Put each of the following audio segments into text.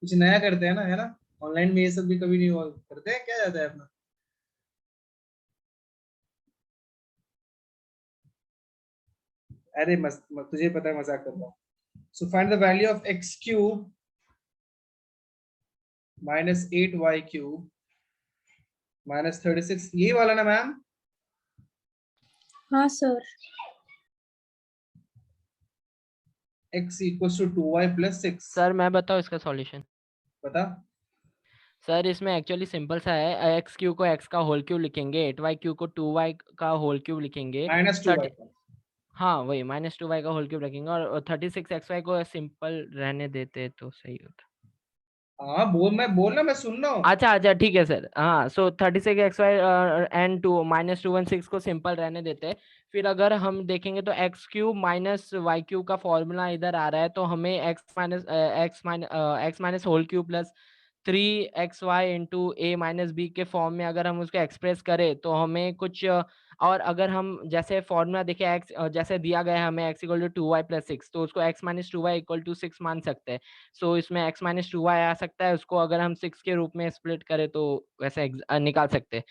कुछ नया करते हैं ना, है ना। ऑनलाइन में ये सब भी कभी नहीं हुआ करते हैं, क्या जाता है अपना। अरे तुझे पता है मजाक कर रहा हूँ। So find the value of x cube minus 8y³ minus 36, ये वाला ना मैम। हाँ sir. x equals to 2y plus 6। Sir मैं बताऊँ इसका सॉल्यूशन? बता। सर इसमें एक्चुअली सिंपल सा है, एक्स क्यू को एक्स का होल क्यूब लिखेंगे, 8y³ को 2y का होल क्यूब लिखेंगे, माइनस 2y। हाँ वही -2y का होल क्यूब रखेंगे, और 36xy को सिंपल रहने देते तो सही होता। हाँ बोलना मैं सुन रहा हूँ। अच्छा ठीक है सर। हाँ, सो 36xy एंड -216 को सिंपल रहने देते हैं। फिर अगर हम देखेंगे तो x³ माइनस y³ का फॉर्मूला इधर आ रहा है, तो हमें x minus whole cube plus 3xy into a minus B के फॉर्म में अगर हम उसको एक्सप्रेस करें तो हमें कुछ और अगर हम जैसे फॉर्मूला देखें x जैसे दिया गया है हमें x equal to 2y plus 6, तो उसको x minus 2y equal to 6 मान सकते हैं। सो इसमें x माइनस 2y आ सकता है, उसको अगर हम 6 के रूप में स्प्लिट करें तो वैसे निकाल सकते हैं,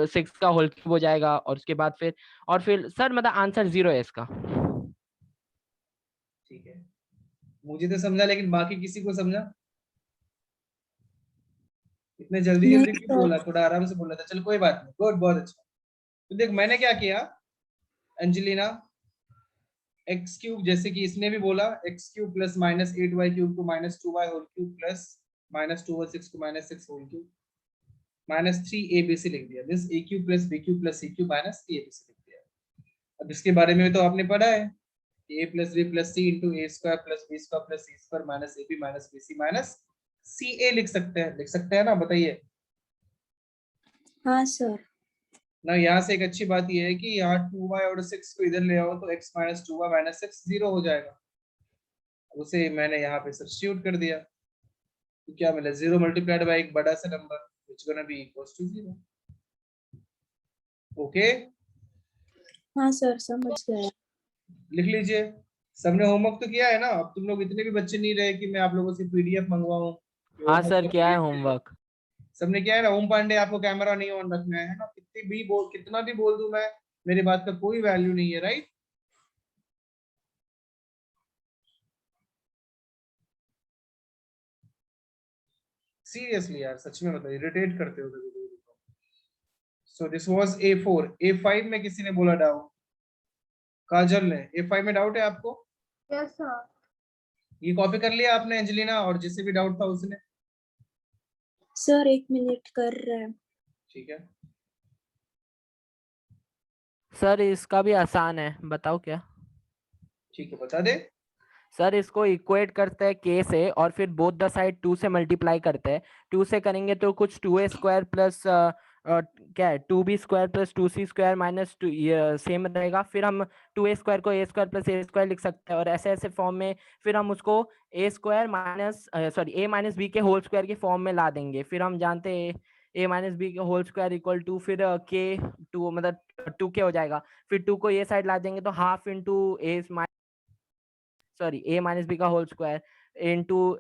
6 का होल क्यूब हो जाएगा, और उसके बाद फिर सर मतलब आंसर 0 है इसका। ठीक है, मुझे तो समझा, लेकिन बाकी किसी को समझा? इतने जल्दी नहीं जल्दी क्यों सर। बोला, थोड़ा आराम से बोला था। चल कोई बात नहीं, गुड, बहुत अच्छा। तो देख मैंने क्या किया एंजेलिना, x³ जैसे कि इसने भी बोला x³ प्लस माइनस 8y³ को -2y³ प्लस -2/6 को -6 -3abc लिख दिया। This a³ plus b³ plus c³ minus abc लिख दिया। अब इसके बारे में तो आपने पढ़ा है, a plus b plus c into a square plus b square plus c square minus ab minus bc minus ca लिख सकते हैं ना, बताइए। हाँ सर। ना यहाँ से एक अच्छी बात यह है कि यहाँ 2y और 6 को इधर ले आओ तो x माइनस 2y माइनस 6 0 हो जाएगा। उसे मैंने यहाँ पे सब्स्टिट्यूट कर दिया, तो क्या मिला, 0 मल्टीप्लाइड बाय एक बड़ा सा number which gonna be equals to 0। Okay, हाँ सर, समझ गया। लिख लीजिए। सबने होमवर्क तो किया है ना? अब तुम लोग इतने भी बच्चे नहीं रहे कि मैं आप लोगों से पीडीएफ मंगवाऊं। हाँ सर, क्या है होमवर्क? सबने किया है ना? ओम पांडे, आपको कैमरा नहीं ऑन रखना है ना? कितना भी बोल दूं मैं, मेरी बात का कोई वैल्यू नहीं है, राइट? सीरियसली यार, सच में मतलब इरिटेट करते हो कभी कभी। So this was A4। A5 में किसी ने बोला डाउट? काजल ने। A5 में डाउट है आपको? Yes sir. ये कॉपी कर लिया आपने एंजेलिना, और जिसे भी डाउट था उसने? सर 1 मिनट कर रहे हैं। ठीक है। सर इसका भी आसान है, बताओ क्या? ठीक है, बता दे। सर इसको इक्वेट करते हैं k से, और फिर बोथ द साइड 2 से मल्टीप्लाई करते हैं। 2 से करेंगे तो कुछ 2a स्क्वायर प्लस क्या है 2b square plus 2c square minus same रहेगा। फिर हम 2a स्क्वायर को a square plus a square लिख सकते हैं, और ऐसे ऐसे फॉर्म में फिर हम उसको a square minus a minus b के होल स्क्वायर के फॉर्म में ला देंगे। फिर हम जानते हैं a माइनस बी के होल स्क्वायर इक्वल टू फिर k 2 मतलब 2k हो जाएगा। फिर 2 को ये साइड ला देंगे तो half into a minus b का whole square into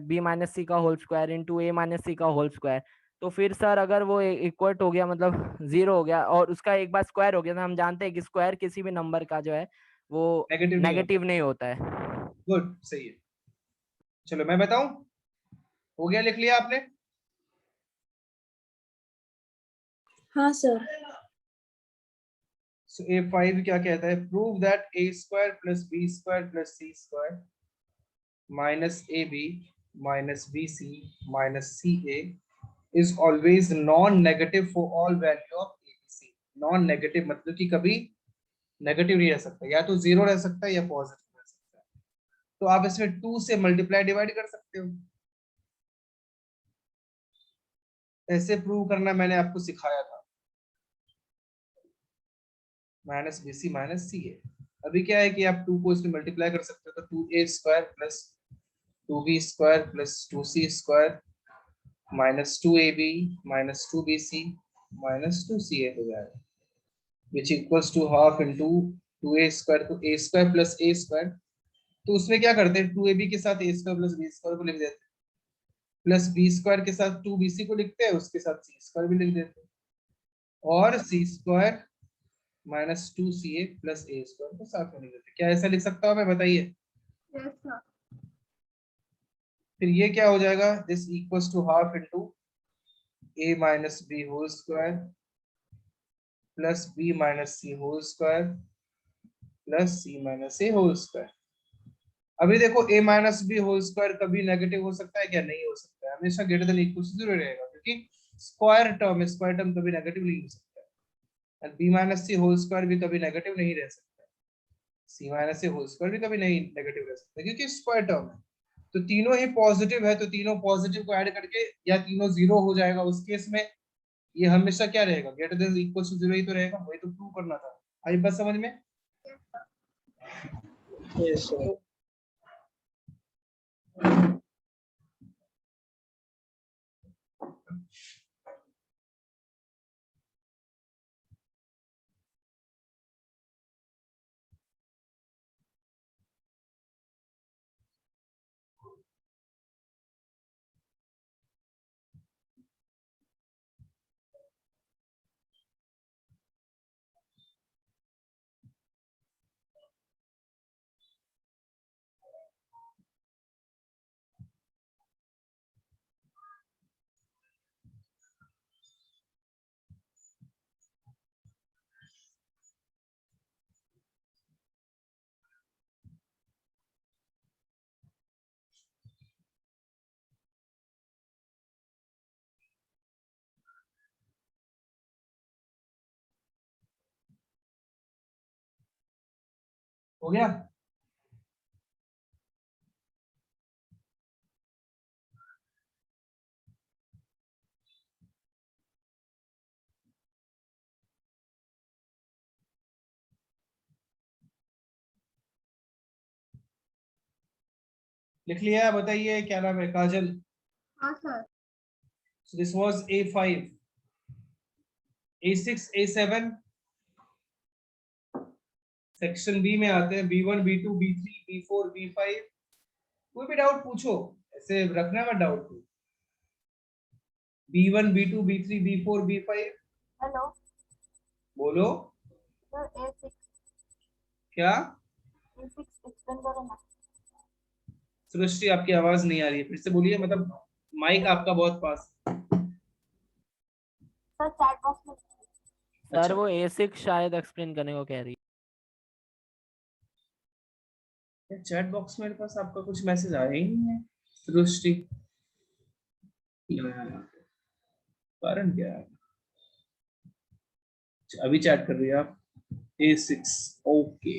b minus c का whole square into a minus c का होल स्क्वायर। तो फिर सर अगर वो इक्वट हो गया मतलब 0 हो गया, और उसका एक बार स्क्वायर हो गया, तो हम जानते हैं कि स्क्वायर किसी भी नंबर का जो है वो नेगेटिव नहीं होता है। गुड, सही है। चलो मैं बताऊं, हो गया, लिख लिया आपने? हाँ सर। सो A5 क्या कहता है? Prove that a square plus b square plus c square minus ab minus bc minus ca is always non-negative for all value of abc। Non negative मतलब कि कभी नेगेटिव नहीं रह सकता, या तो 0 रह सकता है या पॉजिटिव रह सकता है। तो आप इसमें 2 से मल्टीप्लाई डिवाइड कर सकते हो। ऐसे प्रूव करना मैंने आपको सिखाया था, माइनस बी सी माइनस सी ए। अभी क्या है कि आप 2 को इसमें मल्टीप्लाई कर सकते हो, तो 2a square plus 2b square plus 2c square minus 2ab minus 2bc minus 2ca हो जाएगा, which equals to half into 2a square, तो a square plus a square तो उसमें क्या करते हैं, 2ab के साथ a square plus B square को लिख देते हैं, प्लस बी स्क्वायर के साथ 2bc को लिखते हैं, उसके साथ सी स्क्वायर भी लिख देते हैं, और c square minus 2ca plus a square को साथ में लिख देते हैं। क्या ऐसा लिख सकता हूँ मैं, बताइए। Yes sir. फिर ये क्या हो जाएगा, this equals to half into a minus B whole square plus b minus C whole square plus c minus a whole square. अभी देखो a minus B whole square कभी नेगेटिव हो सकता है क्या, नहीं हो सकता है, हमेशा ग्रेटर देन इक्वल टू 0 रहेगा, क्योंकि स्क्वायर टर्म कभी नेगेटिव नहीं हो सकता है, और b minus C whole square भी कभी नेगेटिव नहीं रह सकता है, c minus C whole square भी कभी नहीं नेगेटिव रह सकता है, क्योंकि स्क्वायर टर्म है। तो तीनों ही पॉजिटिव है, तो तीनों पॉजिटिव को ऐड करके या तीनों जीरो हो जाएगा, उस केस में ये हमेशा क्या रहेगा, ग्रेटर देन इक्वल टू 0 ही तो रहेगा, वही तो प्रूव करना था। आई बात समझ में। Yes sir. हो गया। लिख लिया, बताइए क्या नाम है, काजल। हाँ sir. So this was A5, A6, A7 section B में आते हैं, B1, B2, B3, B4, B5। कोई भी डाउट पूछो, ऐसे रखना मत डाउट को। B1, B2, B3, B4, B5। Hello बोलो। सर। A6 क्या एक्सप्लेन करो ना। सृष्टि, आपकी आवाज नहीं आ रही है, फिर से बोलिए, मतलब माइक आपका बहुत पास। सर चैट बॉक्स में। सर अच्छा, वो A6 शायद एक्सप्लेन करने को कह रही चैट बॉक्स में मेरे पास आपका कुछ मैसेज आया ही नहीं है सृष्टि, कारण क्या है। अभी चैट कर रही है आप, A6, ओके।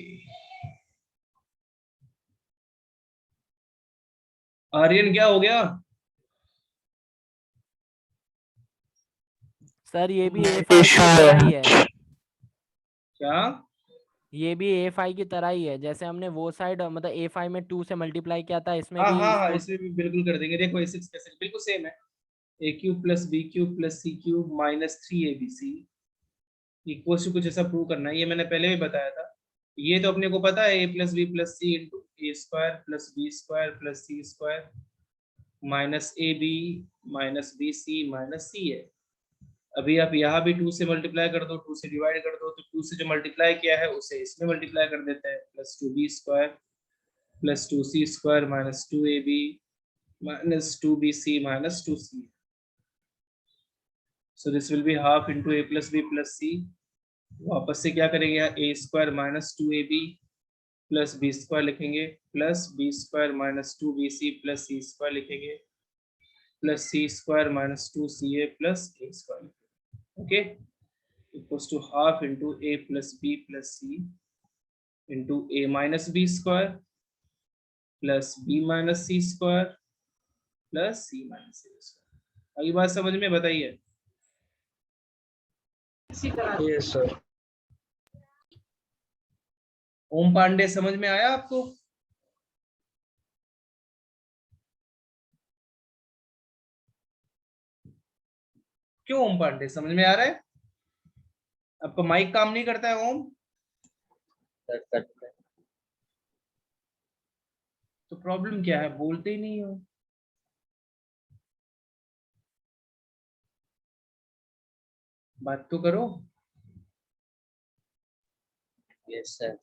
आर्यन क्या हो गया। सर ये भी A5 की तरह ही है, क्या। ये भी A5 की तरह ही है, जैसे हमने वो साइड मतलब A5 में 2 से मल्टीप्लाई किया था, इसमें हाँ भी हाँ हाँ, इसको इसमें भी बिल्कुल कर देंगे। देखो A6 कैसे, बिल्कुल सेम है। A cube plus b cube plus c cube minus 3abc equals to कुछ ऐसा प्रूव करना है, ये मैंने पहले भी बताया था। ये तो अपने को पता है, a plus b plus c into a square plus B square plus c square minus a b minus b c minus c है। अभी आप यहाँ भी 2 से मल्टीप्लाई कर दो, 2 से डिवाइड कर दो, तो 2 से जो मल्टीप्लाई किया है उसे इसमें मल्टीप्लाई कर देते हैं, plus 2b square plus 2c square minus 2ab minus 2bc minus 2c। So this will be half into a plus b plus c. वापस से क्या करेंगे, a square minus 2ab plus B square लिखेंगे, plus B square minus 2bc plus c square लिखेंगे, plus c square minus 2ca plus a square. Okay, equals to half into a plus b plus c into a minus B square plus B minus C square plus C minus A square. अगली बात समझ में, बताइए। Yes sir. ओम पांडे समझ में आया आपको। क्यों ओम पांडे, समझ में आ रहा है। आपका माइक काम नहीं करता है ओम। प्रॉब्लम क्या है, बोलते ही नहीं हो। बात तो करो। Yes, sir.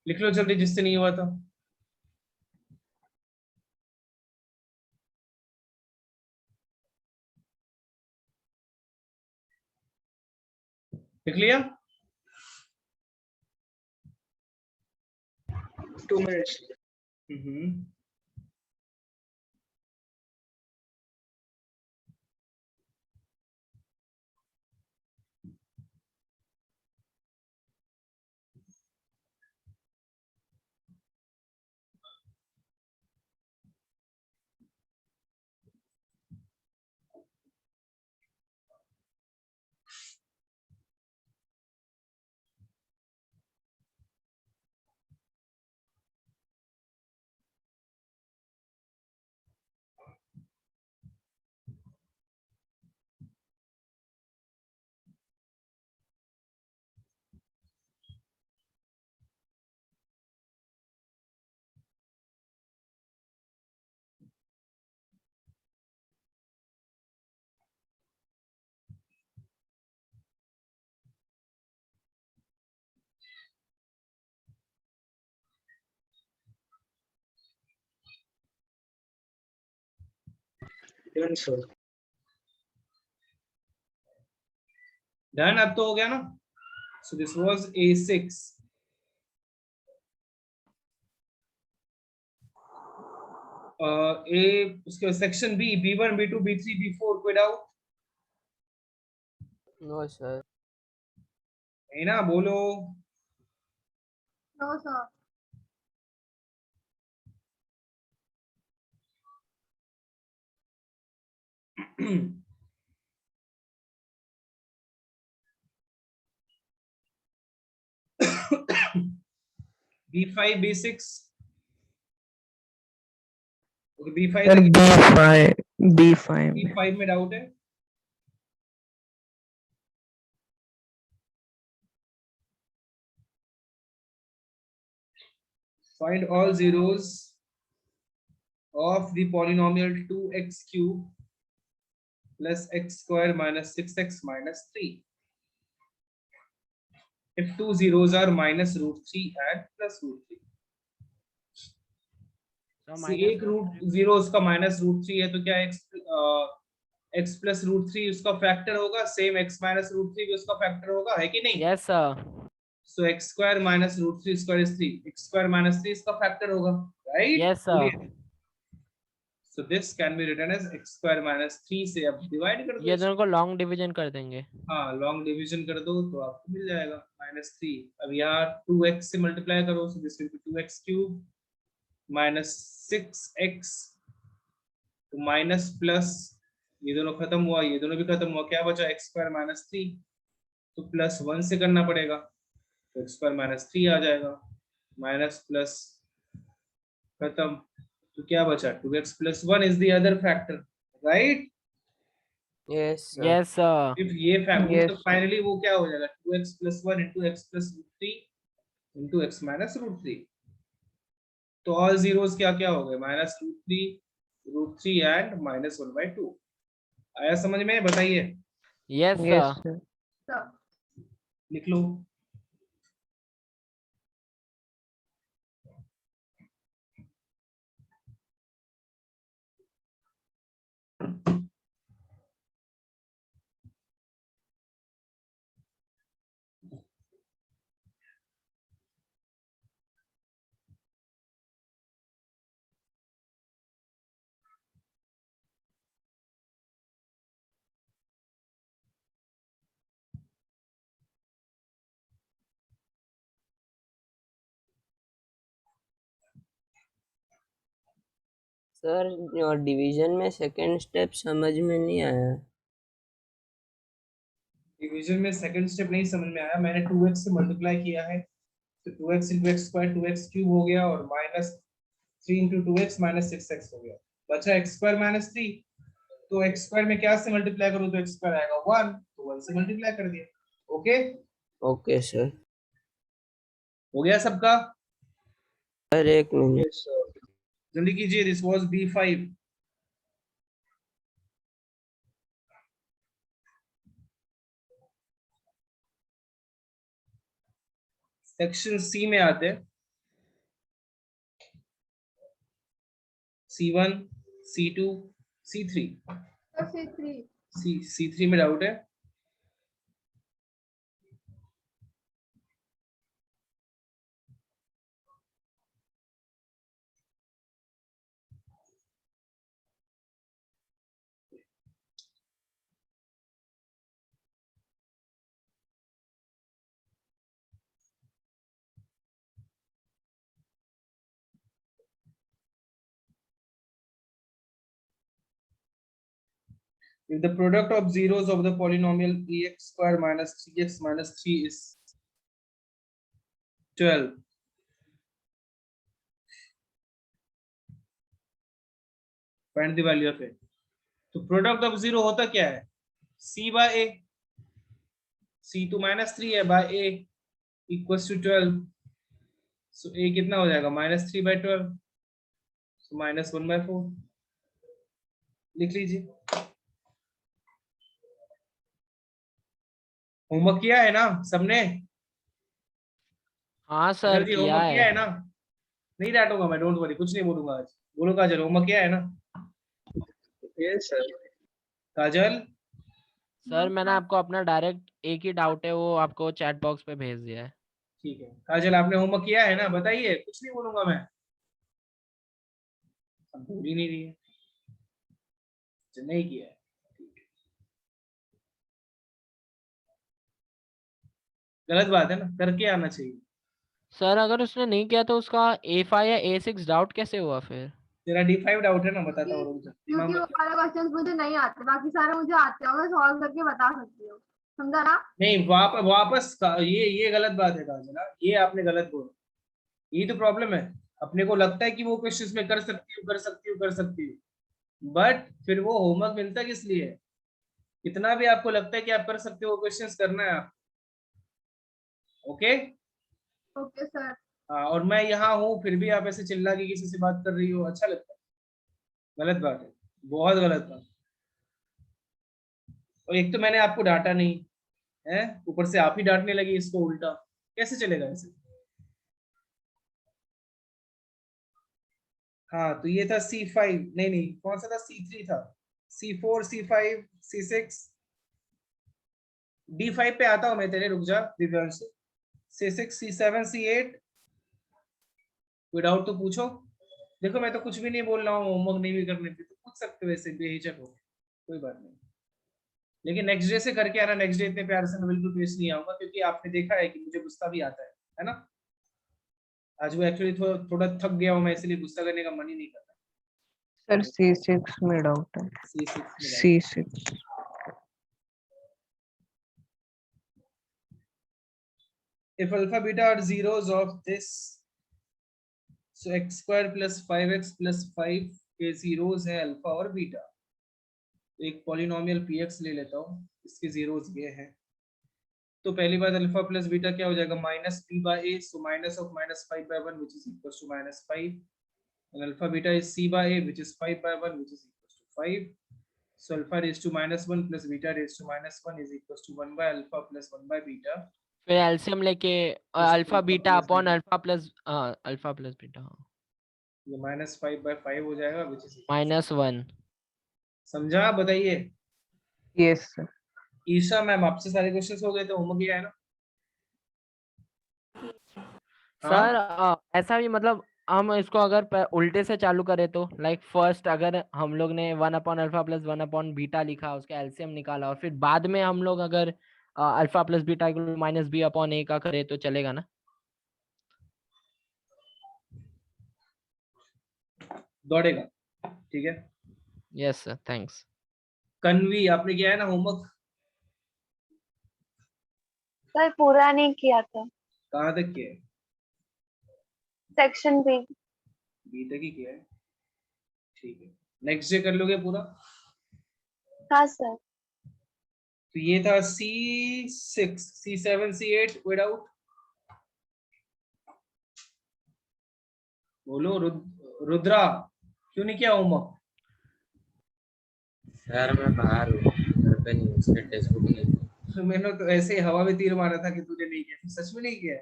लिख लो जल्दी, जिससे नहीं हुआ था। लिख लिया? 2 minutes. हम्म। Even sir. डन, अब तो हो गया ना। So this was A6। ए उसके section B, B1 B2 B3 B4, कोई डाउट? No sir. है ना, बोलो। No sir. B5 B6, B5 sir B5 B5 में डाउट है? Find all zeros of the polynomial 2x cube plus x square minus 6x minus 3 if two zeros are minus root 3 and plus root 3। See, एक root zero उसका minus root 3 है, तो क्या x plus root 3 उसका factor होगा, same x minus root 3 भी उसका factor होगा, है कि नहीं? Yes sir. So x square minus root 3 square is 3, x square minus 3 इसका फैक्टर होगा, right? Yes sir. So this can be written as x square minus 3 से अब डिवाइड कर दो ये दोनों को लॉन्ग डिवीजन कर देंगे। हाँ, लॉन्ग डिवीजन कर दो तो आपको मिल जाएगा -3। अब यहाँ 2x से मल्टीप्लाई करो, सो this will B 2x cube minus 6x, तो माइनस प्लस, ये दोनों खत्म हुआ, ये दोनों भी खत्म हुआ, क्या बचा? x स्क्वायर माइनस 3, तो प्लस 1 से करना पड़ेगा, तो x स्क्वायर माइनस 3 आ जाएगा, माइनस प्लस खत्म, तो क्या बचा? 2x plus 1 is the other factor, right? Yes sir. If ये फैक्टर Yes, तो फाइनली वो क्या हो जाएगा? 2x plus 1 into x plus root 3 into x minus root 3। तो ऑल जीरोस क्या क्या हो गए? Minus root 3 and minus 1/2। आया समझ में? बताइए। Yes yes, sir. sir. लिख लो। सर डिवीजन में सेकंड स्टेप समझ में नहीं आया। डिवीजन में सेकंड स्टेप नहीं समझ में आया, मैंने 2x से मल्टीप्लाई किया है, तो 2x into x square 2x cube हो गया, और minus 3 into 2x minus 6x हो गया, बचा x स्क्वायर माइनस 3। तो x स्क्वायर में क्या से मल्टीप्लाई करूं तो x स्क्वायर आएगा 1, तो 1 से मल्टीप्लाई कर दिया। Okay okay sir. हो गया सबका? सर एक मिनट। Yes, sir. जल्दी कीजिए. This was B5. Section C में आते हैं. C1, C2, C3. C3 में डाउट है? If the product of zeros of the polynomial ax square minus 3x minus 3 is 12, find the value of a. तो product of zero होता क्या है? c by a. c तो -3 है by a equals to 12. so a कितना हो जाएगा? -3/12. so -1/4. लिख लीजिए. होमवर्क किया है ना सबने? हाँ सर जी किया होमवर्क किया है। है ना? नहीं डांटूंगा मैं, डोंट वरी, कुछ नहीं बोलूंगा आज. बोलो काजल, होमवर्क किया है ना? Yes, sir. काजल, सर मैंने आपको अपना डायरेक्ट एक ही डाउट है वो आपको चैट बॉक्स पे भेज दिया है। ठीक है. काजल आपने होमवर्क किया है ना? बताइए, कुछ नहीं बोलूंगा मैं. अब बोल ही नहीं रही है. नहीं किया है. गलत बात है ना, करके आना चाहिए. सर अगर उसने नहीं किया तो उसका A5 या A6 डाउट कैसे हुआ फिर? तेरा D5 डाउट है ना? बताता हूँ, रुक जा. क्योंकि वो वाला क्वेश्चन मुझे नहीं आते, बाकी सारे मुझे आते हैं, मैं सॉल्व करके बता सकती हूँ, समझा ना? नहीं, वापस ये गलत बात है काजल. ये आपने गलत बोला. यही तो प्रॉब्लम है. अपने को लगता है कि वो क्वेश्चंस में कर सकती हूँ, कर सकती हूँ, कर सकती हूँ, बट फिर वो होमवर्क मिलता किस लिए है? कितना भी आपको लगता है कि आप कर सकते हो, वो क्वेश्चंस करना है आप. ओके. Okay sir. हाँ, और मैं यहाँ हूँ फिर भी आप ऐसे चिल्ला के किसी से बात कर रही हो, अच्छा लगता है? गलत बात है, बहुत गलत बात. और एक तो मैंने आपको डांटा नहीं है, ऊपर से आप ही डांटने लगी इसको उल्टा. कैसे चलेगा ऐसे? हाँ, तो ये था C5. नहीं नहीं, कौन सा था? C3 था. C4, C5, C6, D5 पे आता हूं मैं तेरे, रुक जा दिव्यांश. C6, C7, C8. कोई डाउट तो पूछो. देखो मैं तो कुछ भी नहीं बोल रहा हूँ, होमवर्क नहीं भी करने पे तो पूछ सकते हो ऐसे बेहिचक हो, कोई बात नहीं. लेकिन नेक्स्ट डे से करके आना. नेक्स्ट डे इतने प्यार से मैं बिल्कुल पेश नहीं आऊंगा, क्योंकि आपने देखा है कि मुझे गुस्सा भी आता है ना? आज वो एक्चुअली थोड़ा थक गया हूँ मैं, इसलिए गुस्सा करने का मन ही नहीं करता. सर C6 में डाउट है. C6 में doubt. C6. If alpha beta are zeros of this, so x square plus 5x plus 5 के zeros है अल्फा और बीटा. एक पॉलिनोमियल px ले लेता हूँ, इसके zeros ये हैं. तो पहली बात, अल्फा प्लस बीटा क्या हो जाएगा? -p/a, so minus of -5/1 which is equals to -5. and alpha beta is c/a which is 5/1 which is equals to 5. so alpha raised to -1 plus beta raised to -1 is equals to 1 by alpha plus 1 by beta. फिर LCM लेके alpha beta upon alpha plus beta ये -5/5 हो जाएगा which is -1. समझा? बताइए. Yes sir. Isha ma'am, आपसे सारे questions हो गए थे, होमवर्क किया है ना? सर ऐसा भी मतलब हम इसको अगर उल्टे से चालू करें तो लाइक फर्स्ट अगर हम लोग ने 1/अल्फा प्लस 1/बीटा लिखा, उसका एलसीएम निकाला और फिर बाद में हम लोग अगर अल्फा प्लस बीटा -b/a का करें तो चलेगा ना? दौड़ेगा. ठीक है. Yes sir, thanks. कन्वी, आपने किया है ना होमवर्क? सर पूरा नहीं किया था, कहाँ तक किया है? Section B. बी तक ही किया है. ठीक है. नेक्स्ट डे कर लोगे पूरा? हाँ सर। तो ये था C6, C7, C8 विदाउट. बोलो रुद्रा, क्यों नहीं किया होमवर्क? सर मैं बाहर हूँ, घर पे नहीं हूँ, उसके टेक्स्ट बुक नहीं। मैंने तो ऐसे ही हवा में तीर मारा था कि तुझे नहीं किया, सच में नहीं किया?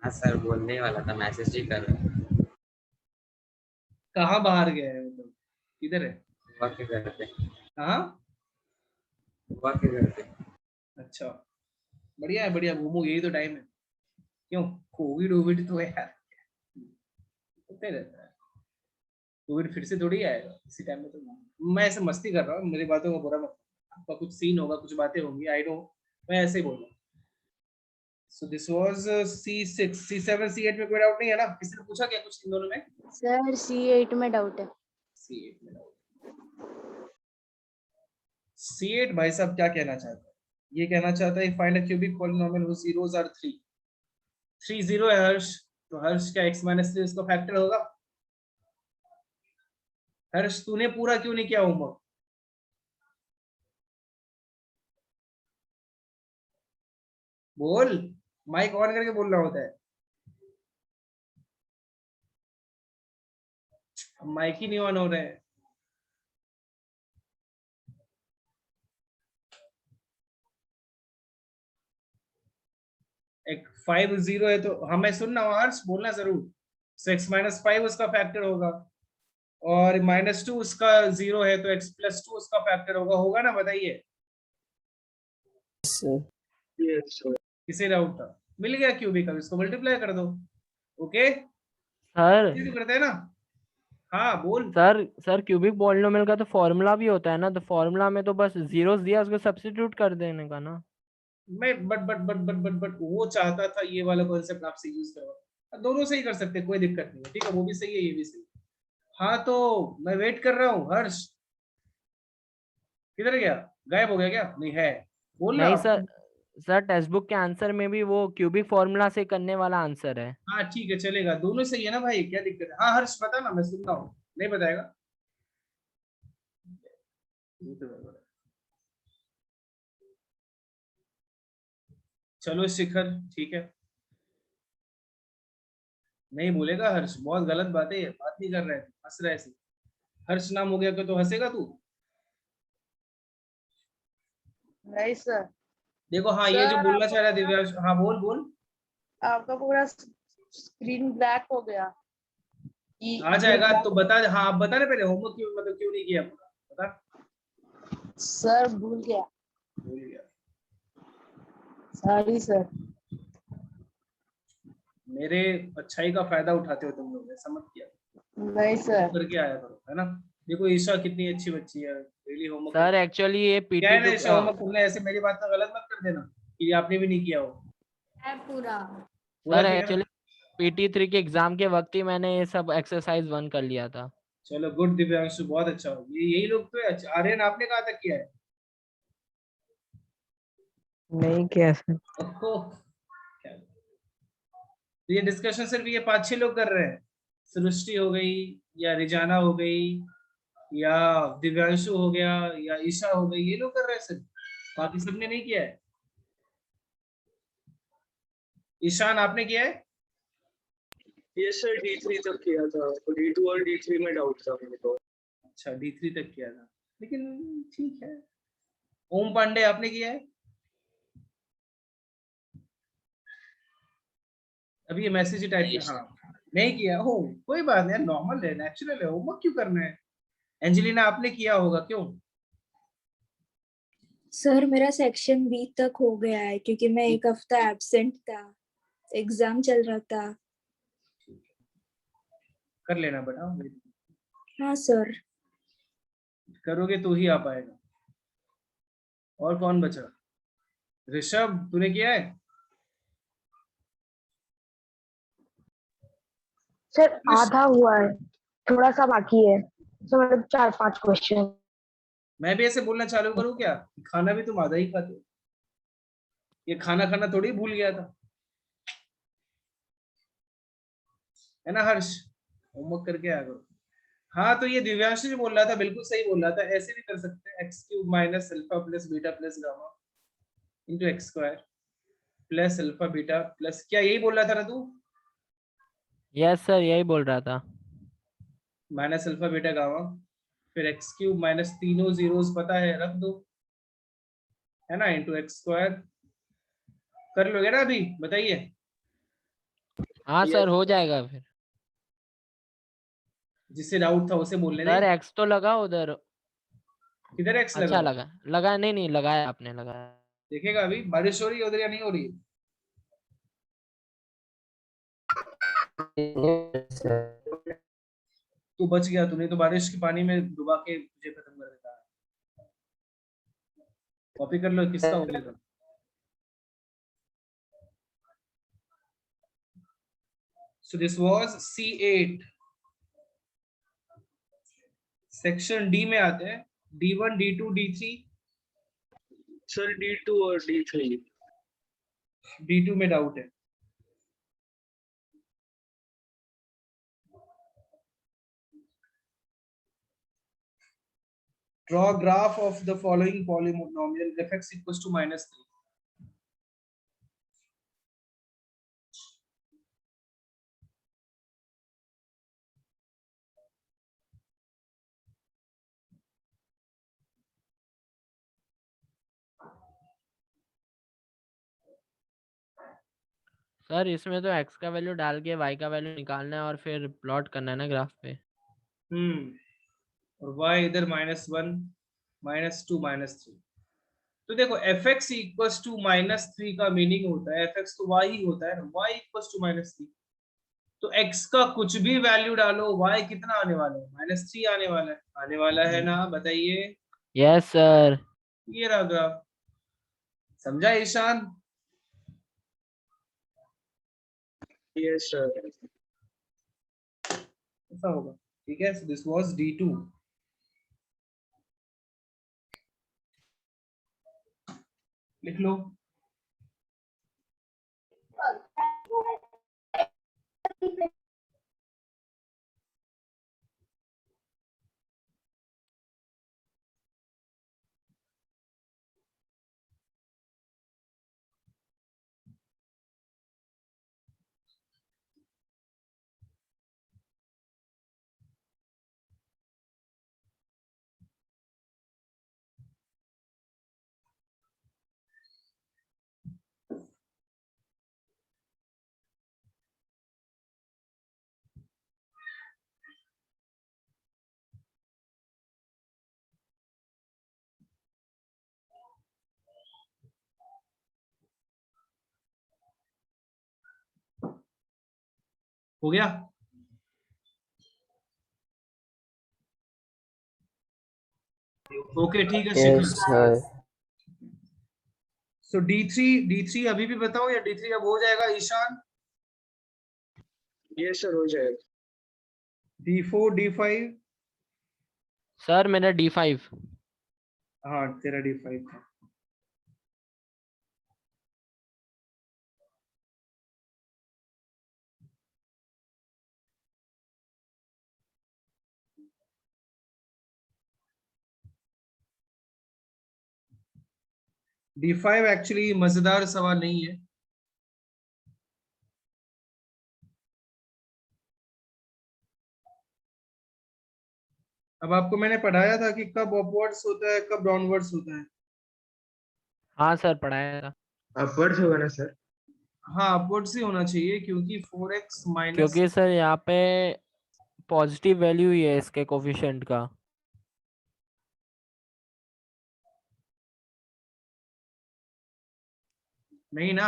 हाँ सर, बोलने वाला था, मैसेज ही कर रहा था। कहाँ बाहर गया है मतलब, किधर है? बुआ के घर पे। हाँ, बुआ के घर पे। अच्छा, बढ़िया है, बढ़िया, घूमो, यही तो टाइम है। क्यों, कोविड वोविड तो है यार, होते रहता है। कोविड फिर से थोड़ी आएगा इसी टाइम में, तो मैं ऐसे मस्ती कर रहा हूँ, मेरी बातों का बुरा मत, आपका कुछ सीन होगा, कुछ बातें होंगी, आई नो, मैं ऐसे ही बोल रहा हूँ। So this was C6, C7, C8 में कोई डाउट नहीं है ना? किसी ने पूछा क्या कुछ इन दोनों में? सर C8 में डाउट है। C8 में डाउट। C8 भाई साहब क्या कहना चाहता है? ये कहना चाहता है find a cubic polynomial whose zeros are 3। 3 0 है हर्ष, तो हर्ष क्या x - 3 उसका फैक्टर होगा? हर्ष तूने पूरा क्यों नहीं किया होमवर्क? बोल, माइक ऑन करके बोलना होता है, माइक ही नहीं ऑन हो रहा है। एक 5 0 है तो हमें सुनना हर्ष, बोलना जरूर। x - 5 उसका फैक्टर होगा, और -2 उसका 0 है तो x + 2 उसका फैक्टर होगा ना? बताइए, सर Yes, sir. किसे डाउट था? मिल गया क्यूबिक, अब इसको मल्टीप्लाई कर दो। ओके, सर ये तो करते हैं ना? हाँ बोल। सर क्यूबिक पॉलिनोमियल का तो फॉर्मूला भी होता है ना, तो फॉर्मूला में तो बस जीरोस दिया, उसको सब्स्टिट्यूट कर देने का ना। मैं बट वो चाहता था ये वाला कॉन्सेप्ट आपसे यूज करवा, दोनों से ही कर सकते, कोई दिक्कत नहीं है, ठीक है, वो भी सही है, ये भी सही है। हाँ तो मैं वेट कर रहा हूँ। हर्ष किधर गया, गायब हो गया क्या? नहीं है, बोल रहा नहीं आप। सर टेक्स्ट बुक के आंसर में भी वो क्यूबिक फॉर्मूला से करने वाला आंसर है। हाँ ठीक है, चलेगा, दोनों सही है ना भाई, क्या दिक्कत है? हाँ हर्ष बता ना, मैं सुन रहा हूँ। नहीं बताएगा? ये तो गड़बड़ है। चलो शिखर, ठीक है, नहीं बोलेगा हर्ष, बहुत गलत बात है ये, बात नहीं कर रहे हैं, हंस रहे ऐसे। हर्ष नाम हो गया तो हंसेगा तू? नहीं सर, देखो, हाँ ये जो सर, बोलना आपका चाह रहा है पूरा- दिव्यांश, हाँ बोल बोल। आपका पूरा स्क्रीन ब्लैक हो गया। आ जाएगा तो बता, हाँ आप बता रहे पहले, होमवर्क क्यों मतलब क्यों नहीं किया पूरा, बता। सर भूल गया, भूल गया? Sorry sir. मेरे अच्छाई का फायदा उठाते हो तुम लोग, ऐसा मत किया, नहीं सर। करके आया करो, है ना? देखो ईशा कितनी अच्छी बच्ची है, डेली होमवर्क सर एक्चुअली ये क्या है ना, PT2 ईशा होमवर्क तुमने ऐसे मेरी बात का गलत मत कर देना कि आपने भी नहीं किया हो। पूरा पूरा सर किया ना? एक्चुअली PT3 के एग्जाम के वक्त ही मैंने ये सब एक्सरसाइज 1 कर लिया था। चलो गुड दिव्यांशु, बहुत अच्छा हो, ये यही लोग तो है। अच्छा, आर्यन आपने कहाँ तक किया है? नहीं किया सर। ओहो, क्या, तो ये डिस्कशन सिर्फ ये 5-6 लोग कर रहे हैं? सृष्टि हो गई, या रिजाना हो गई, या दिव्यांशु हो गया, या ईशा हो गई, ये लोग कर रहे हैं सिर्फ, बाकी सबने नहीं किया है? ईशान आपने किया है? Yes, sir. D3 तक किया था, तो D2 और D3 में डाउट था मेरे को। अच्छा, D3 तक किया था, लेकिन ठीक है। ओम पांडे आपने किया है? अभी ये मैसेज ही टाइप किया, हाँ नहीं किया हो, कोई बात नहीं, नॉर्मल है, नेचुरल है, होमवर्क क्यों करना है? एंजेलिना आपने किया होगा, क्यों? सर मेरा सेक्शन B तक हो गया है क्योंकि मैं एक हफ्ता एब्सेंट था, एग्जाम चल रहा था। कर लेना बेटा, हाँ सर। करोगे तो ही आ पाएगा। और कौन बचा? ऋषभ तूने किया है? सर आधा हुआ है, थोड़ा सा बाकी है, सर मतलब 4-5 क्वेश्चन। मैं भी ऐसे बोलना चालू करूं क्या? खाना भी तुम आधा ही खाते हो, ये खाना खाना थोड़ी भूल गया था, है ना हर्ष? होमवर्क करके आ करो। हाँ तो ये दिव्यांश जो बोल रहा था बिल्कुल सही बोल रहा था, ऐसे भी कर सकते हैं, x³ minus alpha plus beta plus gamma into x² plus alpha beta plus, क्या यही बोल रहा था ना तू? यस सर, यही बोल रहा था। माइनस अल्फा बीटा गामा, फिर एक्स क्यूब माइनस तीनों जीरोस पता है, रख दो, है ना, इंटू एक्स स्क्वायर। कर लोगे ना अभी, बताइए। हाँ Yes, सर, हो जाएगा फिर। जिससे डाउट था उसे बोलने सर दे। एक्स तो लगा उधर। किधर एक्स अच्छा लगा? लगा, लगा नहीं, नहीं लगाया आपने, लगाया। देखेगा अभी, बारिश हो रही है उधर या नहीं हो रही है? तू बच गया, तूने तो बारिश के पानी में डुबा के तुझे खत्म कर देता है। कॉपी कर लो, किसका हो गया था। So this was C8। Section D में आते हैं, D1 D2 D3। Sir D2 और D3। D2 में डाउट है। Draw graph of the following polynomial fx equals to -3। Sir इसमें तो एक्स का वैल्यू डाल के वाई का वैल्यू निकालना है और फिर प्लॉट करना है ना ग्राफ पे। और y इधर -1 -2 -3। तो देखो fx इक्वल्स टू -3 का मीनिंग होता है, fx तो y ही होता है ना, y इक्वल्स टू -3। तो x का कुछ भी वैल्यू डालो, y कितना आने वाला है? -3 आने वाला है, आने वाला है ना, बताइए। Yes sir. ये रहा ग्राफ, समझा ईशान? Yes sir. ऐसा होगा, ठीक है। This was D2। लिख लो। हो गया? ओके, ठीक है यस शिखर। सर। सो D3 अभी भी बताओ या D3 अब हो जाएगा ईशान? यस सर, हो जाएगा। D4 D5। सर मेरा D5। हाँ तेरा D5 था। D5 एक्चुअली मजेदार सवाल नहीं है। अब आपको मैंने पढ़ाया था कि कब अपवर्ड्स होता है, कब डाउनवर्ड्स होता है। हाँ सर, पढ़ाया था। अपवर्ड्स होगा ना सर? हाँ अपवर्ड्स ही होना चाहिए, क्योंकि 4x माइनस, क्योंकि सर यहाँ पे पॉजिटिव वैल्यू ही है इसके कोफिशिएंट का। नहीं ना,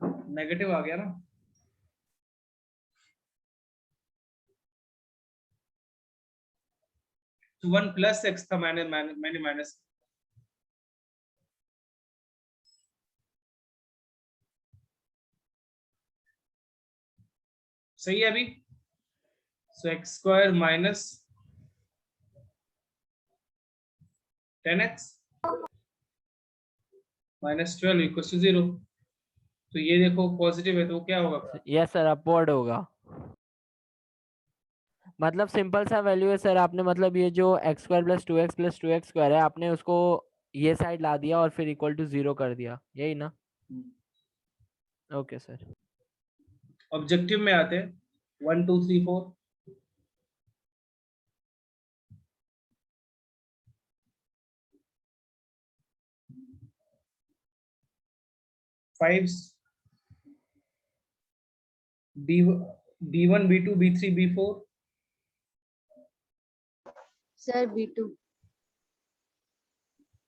नेगेटिव आ गया ना। तो 1 प्लस एक्स था, मैंने माइनस। सही है अभी? So x square minus 10x minus 12 equal to 0। तो ये देखो पॉजिटिव है, तो क्या होगा? यस सर, अपवर्ड होगा। मतलब सिंपल सा वैल्यू है सर, आपने मतलब ये जो x square plus 2x plus 2x square है, आपने उसको ये साइड ला दिया और फिर इक्वल टू 0 कर दिया, यही ना? Okay sir. ऑब्जेक्टिव में आते हैं 1 2 3 4 5 B1 B2 B3 B4 sir B2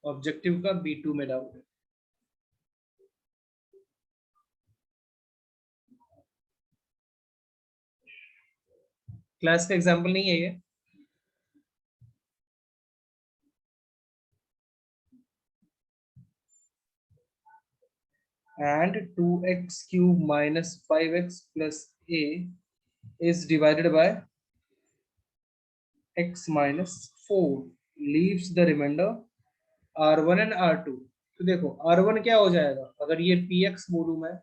objective का B2 में डाउट है। क्लास का एग्जांपल नहीं है ये। And 2x cube minus 5x plus a is divided by x minus 4 leaves the remainder r1 and r2। तो देखो r1 क्या हो जाएगा, अगर ये px बोलूं मैं,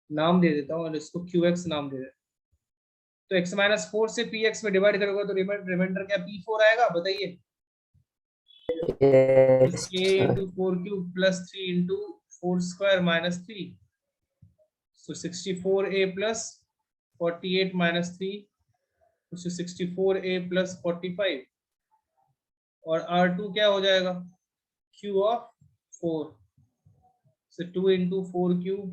नाम दे देता हूँ और इसको qx नाम दे देता हूँ, तो x minus 4 से px में डिवाइड करोगे तो रिमाइंडर क्या p4 आएगा, बताइए। Yes, a into 4 cube plus 3 into 4 square minus 3, so 64a plus 48 minus 3, which is 64a plus 45, और r2 क्या हो जाएगा, q of 4, so 2 into 4 cube,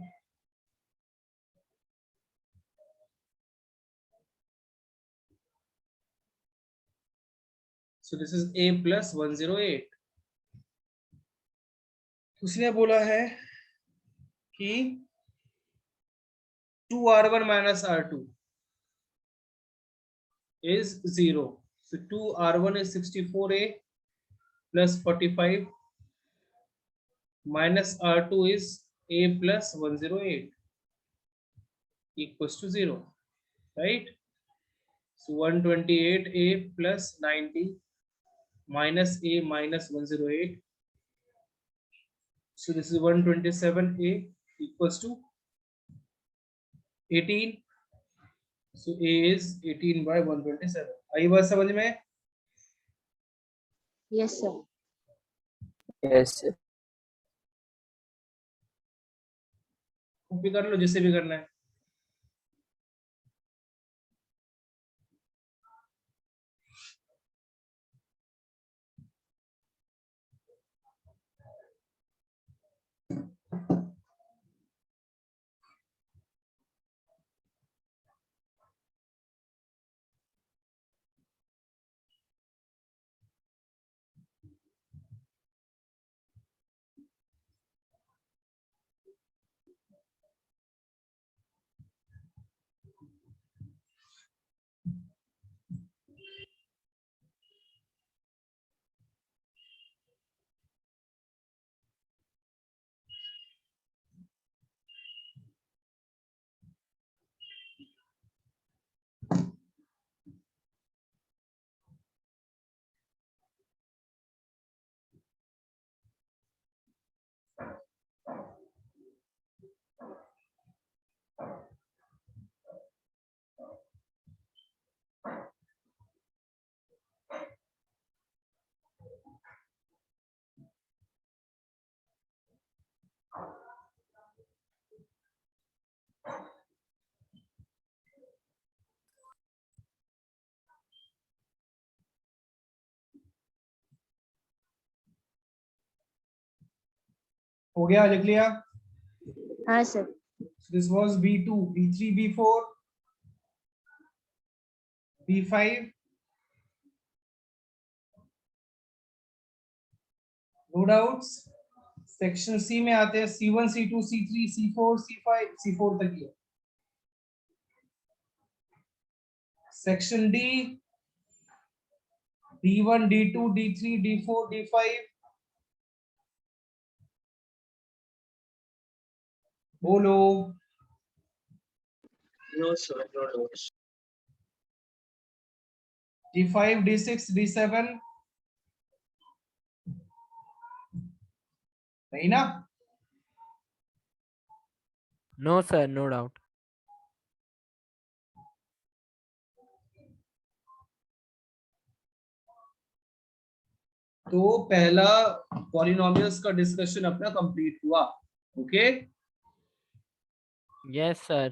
so this is a plus 108। उसने बोला है कि 2r1 minus r2 is 0, so 2r1 is 64a plus 45 minus r2 is a plus 108 equals to 0, right? So 128a plus 90 minus a minus 108, so this is 127a equals to 18, so a is 18 by 127। आई बात समझ में? Yes sir yes, sir. Copy कर लो जिसे भी करना है। हो गया, लिख लिया। हाँ sir This was B2, B3, B4, B5, no doubts। Section C में आते हैं C1, C2, C3, C4, C5, C4 तक ही है। Section D D1, D2, D3, D4, D5, बोलो। No, sir, no doubts. D5, D6, D7, नहीं ना? No sir, no doubt. तो पहला पॉलिनोमियल्स का डिस्कशन अपना कंप्लीट हुआ। Okay Yes sir.